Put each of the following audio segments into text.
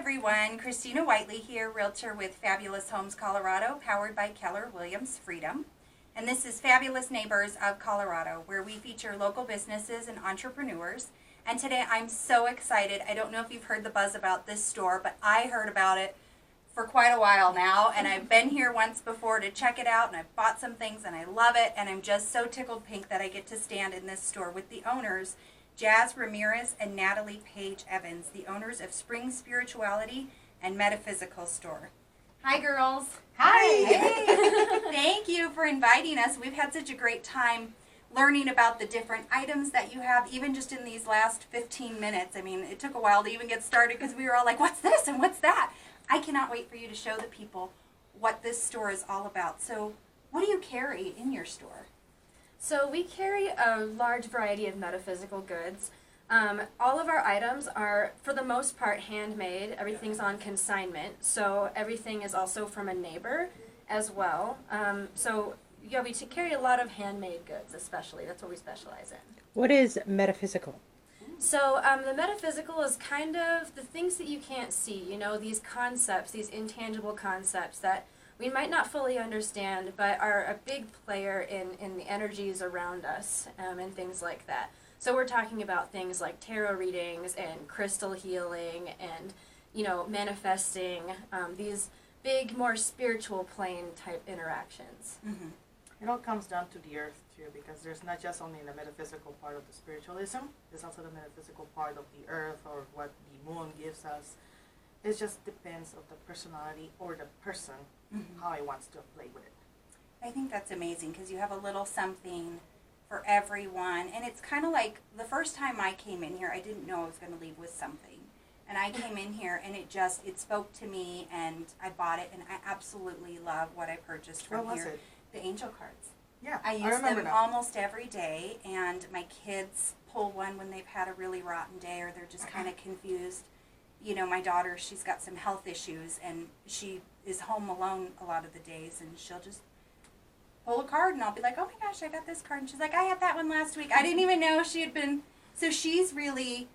everyone. Christina Whiteley here, realtor with Fabulous Homes Colorado, powered by Keller Williams Freedom. And this is Fabulous Neighbors of Colorado, where we feature local businesses and entrepreneurs. And today I'm so excited. I don't know if you've heard the buzz about this store, but I heard about it for quite a while now. And I've been here once before to check it out, and I've bought some things, and I love it. And I'm just so tickled pink that I get to stand in this store with the owners, Jazz Ramirez and Natalie Page Evans, the owners of Spring Spirituality and Metaphysical Store. Hi, girls. Hi. Hey. Thank you for inviting us. We've had such a great time learning about the different items that you have, even just in these last 15 minutes. I mean, it took a while to even get started because we were all like, what's this and what's that? I cannot wait for you to show the people what this store is all about. So what do you carry in your store? So we carry a large variety of metaphysical goods. All of our items are, for the most part, handmade. Everything's on consignment, so everything is also from a neighbor as well. We carry a lot of handmade goods, especially. That's what we specialize in. What is metaphysical? So the metaphysical is kind of the things that you can't see, these concepts, these intangible concepts that we might not fully understand, but are a big player in the energies around us and things like that. So we're talking about things like tarot readings and crystal healing and, manifesting, these big, more spiritual plane type interactions. Mm-hmm. It all comes down to the earth too, because there's not just only the metaphysical part of the spiritualism, there's also the metaphysical part of the earth or what the moon gives us. It just depends of the personality or the person, how he wants to play with it. I think that's amazing because you have a little something for everyone. And it's kind of like the first time I came in here, I didn't know I was going to leave with something. And I came in here and it spoke to me and I bought it and I absolutely love what I purchased from What was here. it? The angel cards. Yeah, I use them now. almost every day, and my kids pull one when they've had a really rotten day or they're just kind of confused. My daughter, she's got some health issues, and she is home alone a lot of the days, and she'll just pull a card, and I'll be like, oh my gosh, I got this card. And she's like, I had that one last week. I didn't even know she had been. So she's really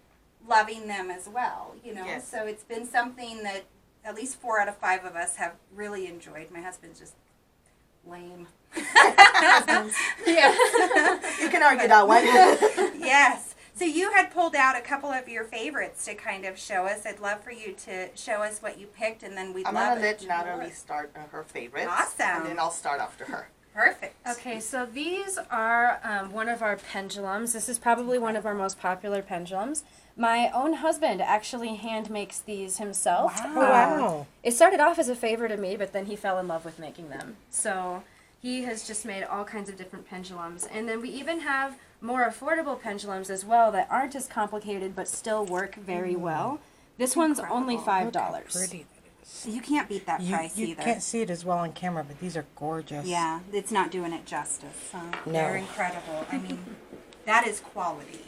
loving them as well, Yes. So it's been something that at least 4 out of 5 of us have really enjoyed. My husband's just lame. Yes. You can argue that one. Yes. So you had pulled out a couple of your favorites to kind of show us. I'd love for you to show us what you picked, and then we'd I'm love going it. to let Natalie start her favorites. Awesome. And then I'll start after her. Perfect. Okay, so these are one of our pendulums. This is probably one of our most popular pendulums. My own husband actually hand makes these himself. Wow. Oh, wow. It started off as a favor to me, but then he fell in love with making them. So he has just made all kinds of different pendulums. And then we even have more affordable pendulums as well that aren't as complicated but still work very well. This one's only $5. Look how pretty that is. You can't beat that price You either. can't see it as well on camera, but these are gorgeous. Yeah, it's not doing it justice. No. They're incredible. I mean, that is quality.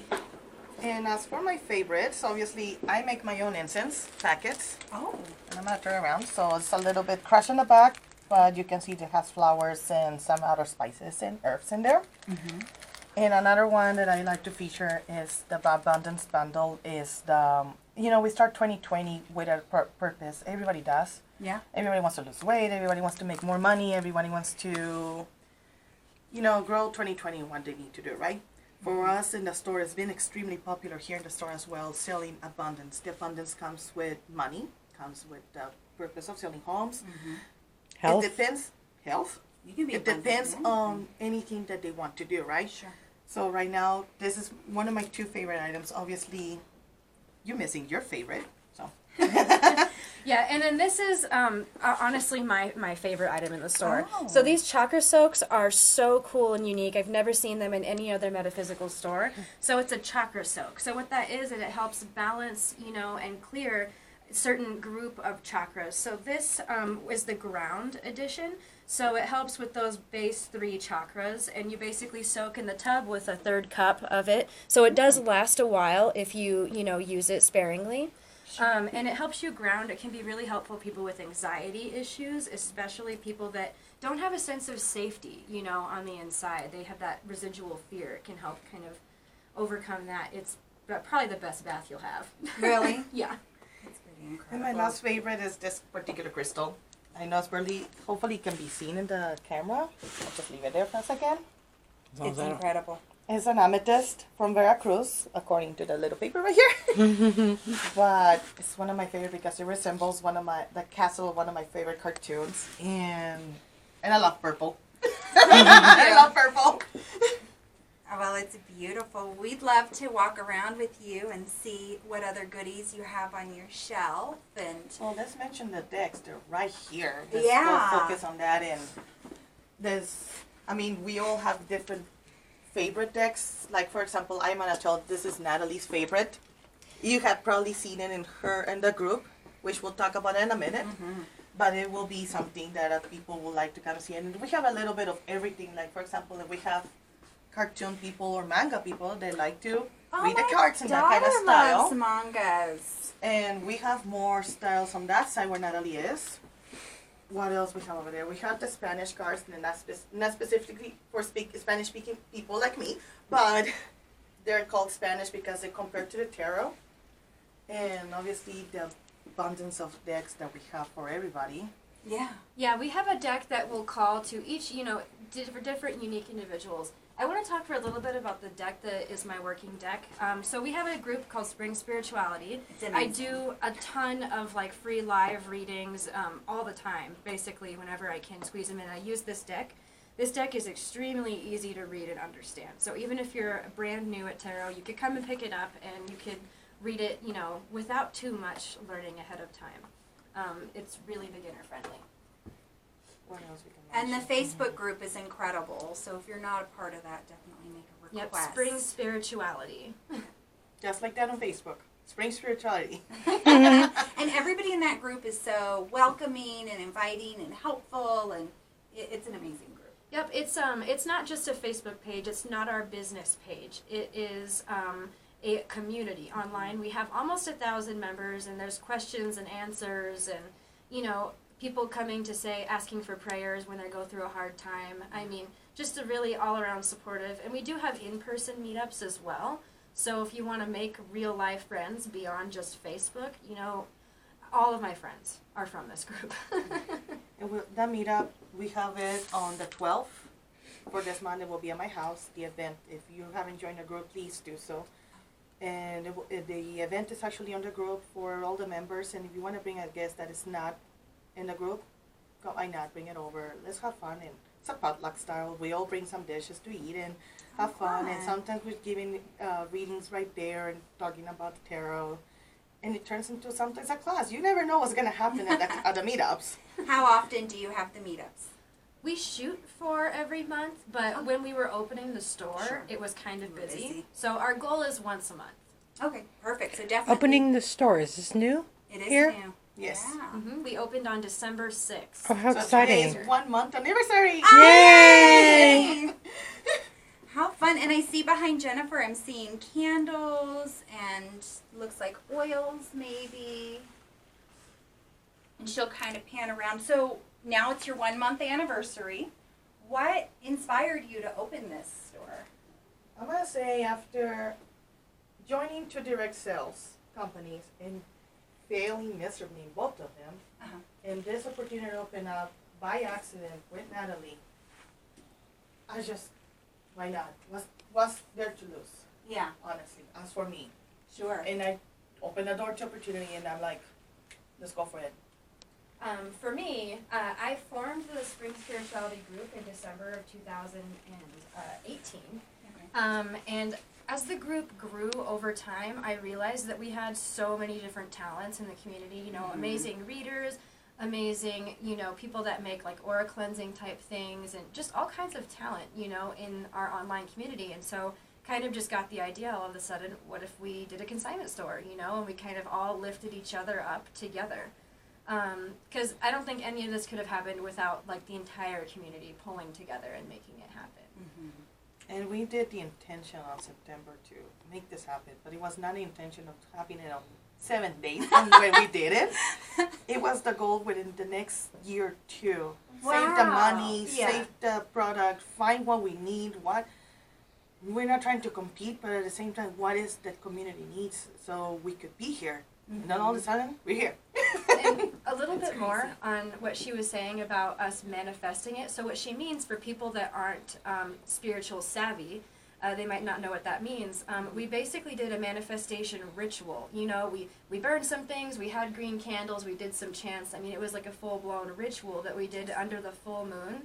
And as for my favorites, obviously I make my own incense packets. Oh. And I'm going to turn around. So it's a little bit crushed in the back, but you can see it has flowers and some other spices and herbs in there. Mm-hmm. And another one that I like to feature is the Abundance Bundle. Is the, we start 2020 with a purpose. Everybody does. Yeah. Everybody wants to lose weight. Everybody wants to make more money. Everybody wants to, grow 2020 what they need to do, right? For us in the store, it's been extremely popular here in the store as well, selling abundance. The abundance comes with money, comes with the purpose of selling homes. Mm-hmm. Health. It depends. Health. You can be It depends abundant. on anything that they want to do, right? Sure. So right now, this is one of my 2 favorite items. Obviously, you're missing your favorite. So. Yeah, and then this is honestly my favorite item in the store. Oh. So these chakra soaks are so cool and unique. I've never seen them in any other metaphysical store. So it's a chakra soak. So what that is it helps balance, and clear certain group of chakras. So this is the ground edition. So it helps with those base 3 chakras, and you basically soak in the tub with a 1/3 cup of it. So it does last a while if you use it sparingly. And it helps you ground. It can be really helpful for people with anxiety issues, especially people that don't have a sense of safety, on the inside. They have that residual fear. It can help kind of overcome that. It's probably the best bath you'll have. Really? Yeah. That's pretty incredible. And my last favorite is this particular crystal. I know it's barely, hopefully it can be seen in the camera. I'll just leave it there for a second. As long It's as I don't- incredible. It's an amethyst from Veracruz, according to the little paper right here. But it's one of my favorite because it resembles the castle of one of my favorite cartoons. And I love purple. I love purple. Oh, well, it's beautiful. We'd love to walk around with you and see what other goodies you have on your shelf. And Well, let's mention the decks. They're right here. Yeah. We'll focus on that. And we all have different favorite decks. Like, for example, I'm gonna tell this is Natalie's favorite. You have probably seen it in the group, which we'll talk about in a minute. But it will be something that people will like to come see. And we have a little bit of everything. Like, for example, if we have cartoon people or manga people, they like to read the cards in that kind of style. loves mangas. And we have more styles on that side where Natalie is. What else we have over there? We have the Spanish cards, and not specifically for Spanish-speaking people like me, but they're called Spanish because they're compared to the tarot. And obviously the abundance of decks that we have for everybody. Yeah. Yeah, we have a deck that will call to each, for different unique individuals. I want to talk for a little bit about the deck that is my working deck. So we have a group called Spring Spirituality. It's I amazing. do a ton of free live readings all the time, basically whenever I can squeeze them in. I use this deck. This deck is extremely easy to read and understand. So even if you're brand new at tarot, you could come and pick it up and you could read it, without too much learning ahead of time. It's really beginner friendly. What else we can And the mention? Facebook group is incredible. So if you're not a part of that, definitely make a Yep, request. Spring Spirituality. Just like that on Facebook. Spring Spirituality. And everybody in that group is so welcoming and inviting and helpful, and it's an amazing group. Yep, it's not just a Facebook page. It's not our business page. It is a community online. We have almost 1,000 members, and there's questions and answers, and people coming to asking for prayers when they go through a hard time. I mean, just a really all-around supportive. And we do have in-person meetups as well. So if you want to make real-life friends beyond just Facebook, all of my friends are from this group. And that meetup, we have it on the 12th. For this month, it will be at my house, the event. If you haven't joined the group, please do so. And the event is actually on the group for all the members. And if you want to bring a guest that is not in the group, why not bring it over? Let's have fun. And it's a potluck style. We all bring some dishes to eat and have fun. And sometimes we're giving readings right there and talking about the tarot. And it turns into sometimes a class. You never know what's going to happen at the meetups. How often do you have the meetups? We shoot for every month, but when we were opening the store, Sure. it was kind of You were busy. busy. So our goal is once a month. Okay, perfect. So definitely. Opening the store, is this new? It is here? new. Yes. Yeah. We opened on December 6th. Oh, how So today exciting. is 1 month anniversary. Yay! How fun. And I see behind Jennifer, I'm seeing candles and looks like oils maybe. And she'll kind of pan around. So now it's your 1 month anniversary. What inspired you to open this store? I'm going to say after joining two direct sales companies and failing miserably in both of them, Uh-huh. and this opportunity opened up by accident with Natalie, I just, why not? What's there to lose, Yeah, honestly, as for me. sure. And I opened the door to opportunity and I'm like, let's go for it. For me, I formed the Spring Spirituality group in December of 2018. And as the group grew over time, I realized that we had so many different talents in the community, amazing readers, amazing, people that make aura cleansing type things and just all kinds of talent, in our online community. And so kind of just got the idea all of a sudden, what if we did a consignment store, and we kind of all lifted each other up together. Because I don't think any of this could have happened without the entire community pulling together and making it happen. Mm-hmm. And we did the intention on September to make this happen, but it was not the intention of having it on 7 days from when we did it. It was the goal within the next year or two. Save the Wow. money, Yeah. save the product, find what we need, we're not trying to compete, but at the same time, what is that community needs so we could be here. And then all of a sudden, we're here. A little That's bit more crazy. on what she was saying about us manifesting it. So what she means for people that aren't spiritual savvy, they might not know what that means. We basically did a manifestation ritual. You know, we burned some things, we had green candles, we did some chants. I mean, it was like a full-blown ritual that we did under the full moon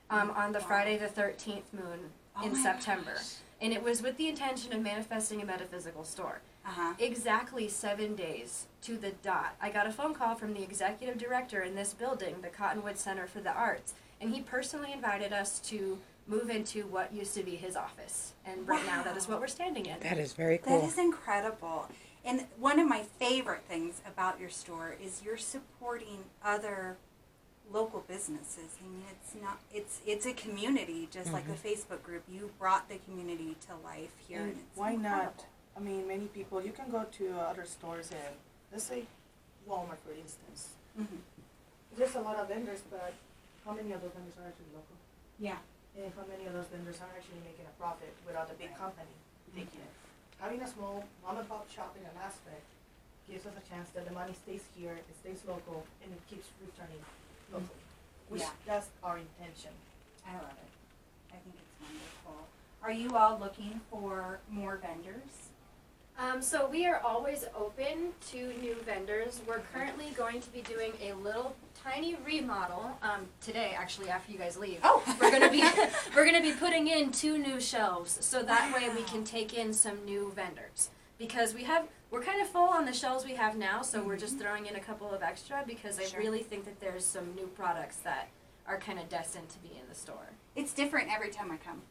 on the Friday the 13th moon Oh in my September. gosh. And it was with the intention of manifesting a metaphysical store. Uh-huh. Exactly 7 days to the dot. I got a phone call from the executive director in this building, the Cottonwood Center for the Arts, and he personally invited us to move into what used to be his office. And right now, that is what we're standing in. That is very cool. That is incredible. And one of my favorite things about your store is you're supporting other local businesses. I mean, it's a community, just like the Facebook group. You brought the community to life here, and it's Why incredible. not? I mean, many people, you can go to other stores and, let's say Walmart, for instance. Mhm. There's a lot of vendors, but how many of those vendors are actually local? Yeah. And how many of those vendors are actually making a profit without the big company taking it? Having a small mom and pop shop in an aspect gives us a chance that the money stays here, it stays local, and it keeps returning locally. Which, Yeah. that's our intention. I love it. I think it's wonderful. Are you all looking for more vendors? So we are always open to new vendors. We're currently going to be doing a little tiny remodel today, actually, after you guys leave. Oh. We're gonna be putting in 2 new shelves, so that way we Wow. can take in some new vendors. Because we're kind of full on the shelves we have now, so we're just throwing in a couple of extra because I Sure. really think that there's some new products that are kind of destined to be in the store. It's different every time I come.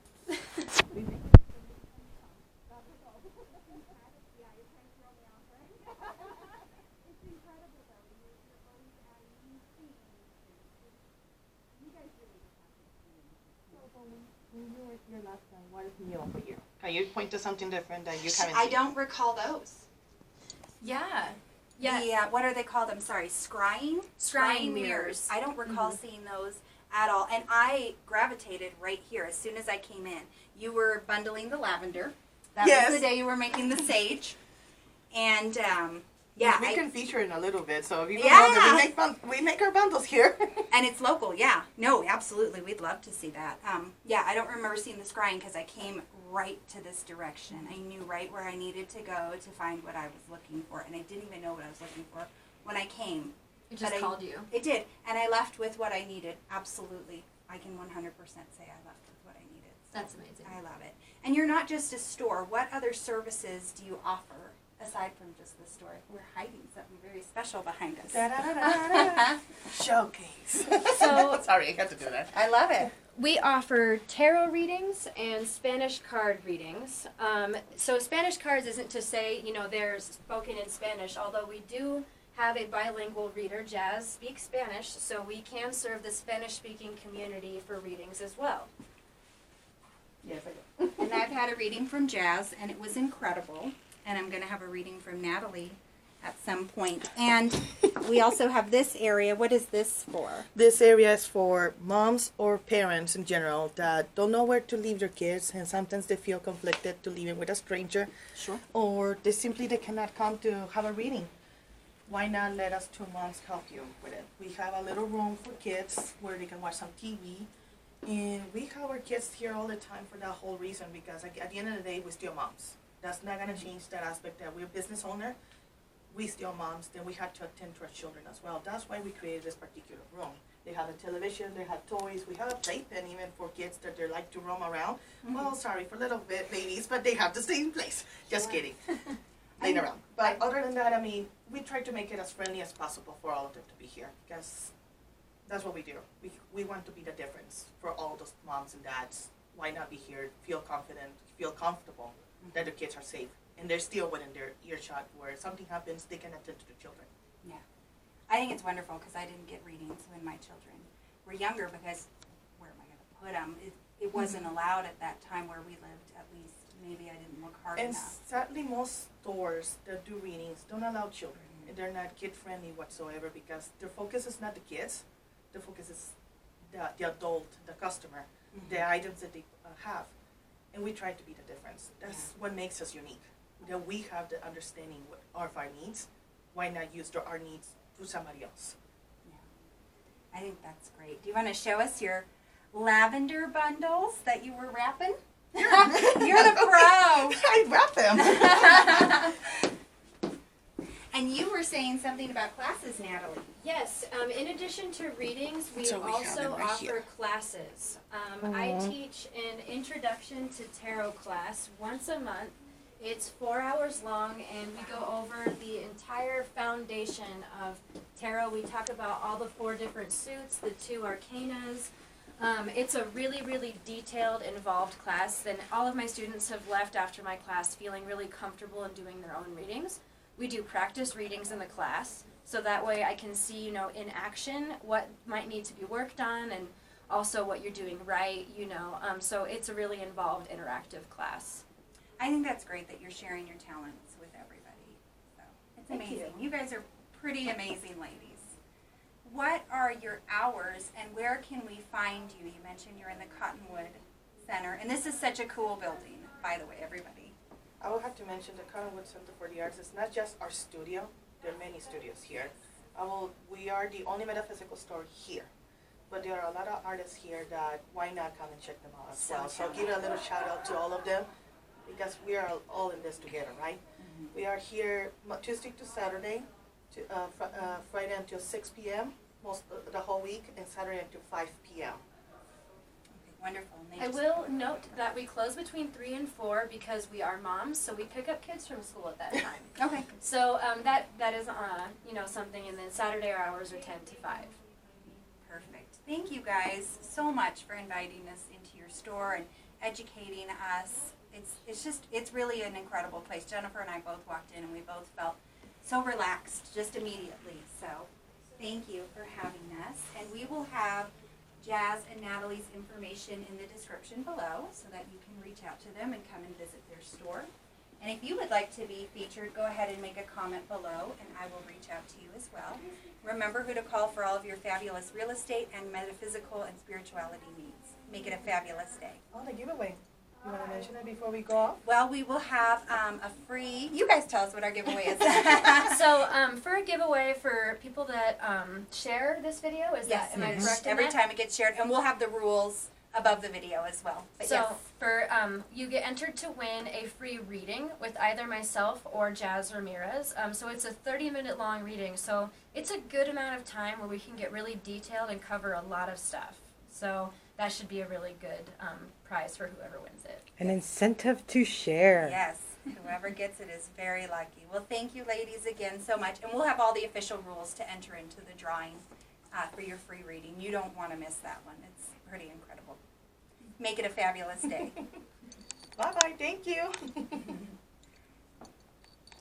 When you were here last time, what is new for you? Can you point to something different that you haven't I seen? don't recall those. Yeah. Yeah. The, what are they called? I'm sorry, scrying? Scrying mirrors. I don't recall seeing those at all. And I gravitated right here as soon as I came in. You were bundling the lavender. That Yes. was the day you were making the sage. And, yeah. we I- can feature in a little bit. So if you Yeah. go there, we make our bundles here. And it's local, yeah. No, absolutely. We'd love to see that. Yeah, I don't remember seeing the scrying because I came right to this direction. I knew right where I needed to go to find what I was looking for. And I didn't even know what I was looking for when I came. It just But called you. It did. And I left with what I needed. Absolutely. I can 100% say I left with what I needed. So That's amazing. I love it. And you're not just a store. What other services do you offer aside from just the store? We're hiding something very special behind us. Da-da-da-da-da. Showcase. So- Sorry, I had to do that. I love it. We offer tarot readings and Spanish card readings. So Spanish cards isn't to say, they're spoken in Spanish, although we do have a bilingual reader. Jazz speaks Spanish, so we can serve the Spanish-speaking community for readings as well. Yes, I do. And I've had a reading from Jazz, and it was incredible. And I'm going to have a reading from Natalie at some point. And we also have this area. What is this for? This area is for moms or parents in general that don't know where to leave their kids, and sometimes they feel conflicted to leave it with a stranger, Sure. or they cannot come to have a reading. Why not let us 2 moms help you with it? We have a little room for kids where they can watch some TV, and we have our kids here all the time for that whole reason, because at the end of the day, we're still moms. That's not going to change that aspect that we're a business owner. We still moms, then we had to attend to our children as well. That's why we created this particular room. They have a television, they have toys, we have a playpen even for kids that they like to roam around. Well, sorry for little bit babies, but they have to stay in place. Just kidding. Laying around. But other than that, I mean, we try to make it as friendly as possible for all of them to be here, because that's what we do. We want to be the difference for all those moms and dads. Why not be here, feel confident, feel comfortable that the kids are safe, and they're still within their earshot where something happens, they can attend to the children. Yeah. I think it's wonderful because I didn't get readings when my children were younger because where am I going to put them? It wasn't allowed at that time where we lived, at least. Maybe I didn't look hard And enough. sadly, most stores that do readings don't allow children. And they're not kid-friendly whatsoever, because their focus is not the kids. Their focus is the adult, the customer, the items that they have. And we try to be the difference. That's what makes us unique. That we have the understanding of our needs. Why not use our needs to somebody else. I think that's great. Do you want to show us your lavender bundles that you were wrapping? You're the pro. I wrap them. And you were saying something about classes, Natalie. Yes, in addition to readings, we So we have also them right offer here. classes. I teach an introduction to tarot class once a month. It's 4 hours long, and we go over the entire foundation of tarot. We talk about all the 4 different suits, the 2 arcanas. It's a really, really detailed, involved class, and all of my students have left after my class feeling really comfortable in doing their own readings. We do practice readings in the class, so that way I can see, in action what might need to be worked on, and also what you're doing right, So it's a really involved, interactive class. I think that's great that you're sharing your talents with everybody. So it's Thank amazing. you. You guys are pretty amazing ladies. What are your hours and where can we find you? You mentioned you're in the Cottonwood Center, and this is such a cool building, by the way, everybody. I will have to mention the Cottonwood Center for the Arts is not just our studio. There are many studios here. We are the only metaphysical store here. But there are a lot of artists here that why not come and check them out as well. So give a little shout out to all of them because we are all in this together, right? Mm-hmm. We are here Tuesday to Saturday, Friday until 6 p.m. The whole week, and Saturday until 5 p.m. Wonderful. I will note that we close between 3 and 4 because we are moms, so we pick up kids from school at that time. Okay. So that is something, and then Saturday our hours are 10 to 5. Perfect. Thank you guys so much for inviting us into your store and educating us. It's really an incredible place. Jennifer and I both walked in and we both felt so relaxed just immediately. So thank you for having us. And we will have Jazz and Natalie's information in the description below so that you can reach out to them and come and visit their store. And if you would like to be featured, go ahead and make a comment below and I will reach out to you as well. Remember who to call for all of your fabulous real estate and metaphysical and spirituality needs. Make it a fabulous day. Oh, the giveaway. You want to mention it before we go off? Well, we will have a free, you guys tell us what our giveaway is. So for a giveaway for people that share this video, am I correct in Every that? time it gets shared, and we'll have the rules above the video as well. But So yes. for you get entered to win a free reading with either myself or Jazz Ramirez. So it's a 30-minute long reading. So it's a good amount of time where we can get really detailed and cover a lot of stuff. So that should be a really good prize for whoever wins it. An incentive to share. Yes, whoever gets it is very lucky. Well, thank you ladies again so much. And we'll have all the official rules to enter into the drawing for your free reading. You don't want to miss that one. It's pretty incredible. Make it a fabulous day. Bye-bye. Thank you.